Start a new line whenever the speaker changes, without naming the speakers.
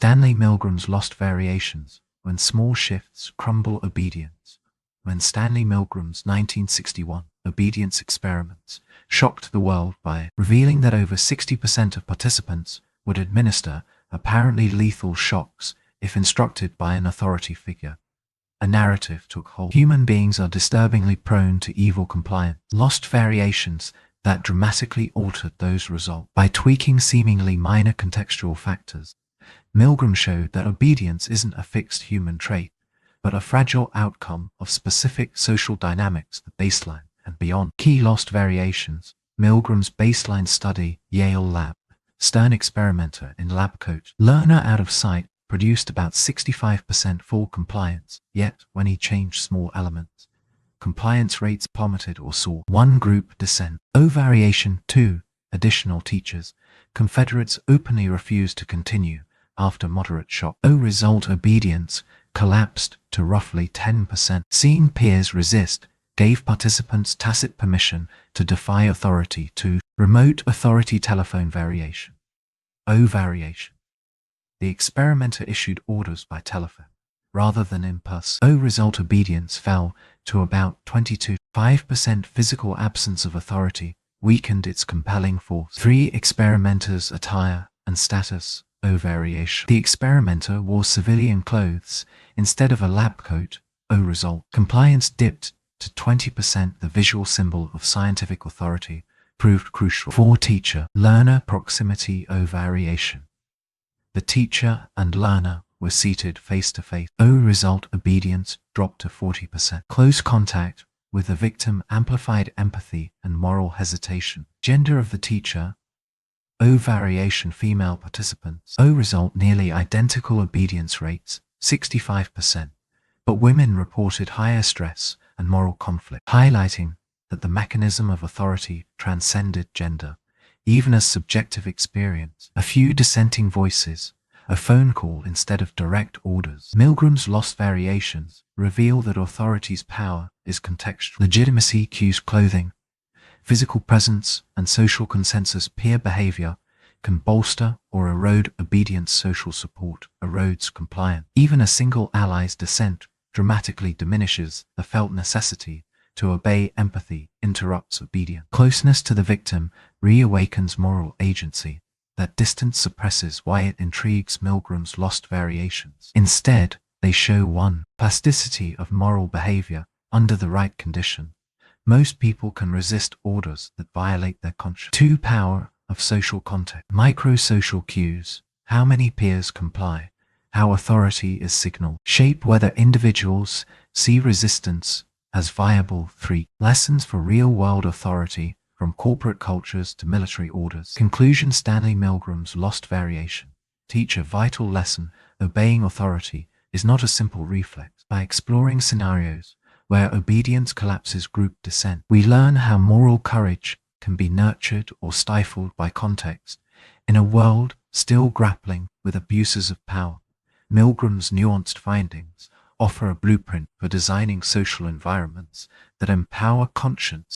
Stanley Milgram's Lost Variations, When Small Shifts Crumble Obedience. When Stanley Milgram's 1961 obedience experiments shocked the world by revealing that over 60% of participants would administer apparently lethal shocks if instructed by an authority figure, a narrative took hold. Human beings are disturbingly prone to evil compliance. Lost variations that dramatically altered those results. By tweaking seemingly minor contextual factors, Milgram showed that obedience isn't a fixed human trait, but a fragile outcome of specific social dynamics, the baseline and beyond. Key lost variations: Milgram's baseline study, Yale lab. Stern experimenter in lab coat. Learner out of sight produced about 65% full compliance, yet when he changed small elements, compliance rates plummeted or soared. One group Dissent. O variation 2. Additional teachers. Confederates openly refused to continue after moderate shock. O result: obedience collapsed to roughly 10%. Seeing peers resist gave participants tacit permission to defy authority. 2. Remote authority telephone variation. O variation. The experimenter issued orders by telephone rather than in person. O result: obedience fell to about 22%. 5% physical absence of authority weakened its compelling force. 3. Experimenters' attire and status. O variation. The experimenter wore civilian clothes instead of a lab coat. O result. Compliance dipped to 20%. The visual symbol of scientific authority proved crucial. 4. Teacher-learner proximity. O variation. The teacher and learner were seated face to face. O result: obedience dropped to 40%. Close contact with the victim amplified empathy and moral hesitation. Gender of the teacher. O variation: female participants. O result: nearly identical obedience rates, 65%, but women reported higher stress and moral conflict, highlighting that the mechanism of authority transcended gender, even as subjective experience. A few dissenting voices, a phone call instead of direct orders. Milgram's lost variations reveal that authority's power is contextual. Legitimacy cues clothing, physical presence, and social consensus. Peer behavior can bolster or erode obedience. Social support erodes compliance. Even a single ally's dissent dramatically diminishes the felt necessity to obey. Empathy interrupts obedience. Closeness to the victim reawakens moral agency. That distance suppresses why it intrigues. Milgram's lost variations instead, they show 1. Plasticity of moral behavior. Under the right condition, most people can resist orders that violate their conscience. 2. Power of social context. Micro-social cues. How many peers comply, how authority is signaled, shape whether individuals see resistance as viable. 3. Lessons for real-world authority, from corporate cultures to military orders. Conclusion: Stanley Milgram's lost variation teach a vital lesson. Obeying authority is not a simple reflex. By exploring scenarios where obedience collapses group dissent, we learn how moral courage can be nurtured or stifled by context. In a world still grappling with abuses of power, Milgram's nuanced findings offer a blueprint for designing social environments that empower conscience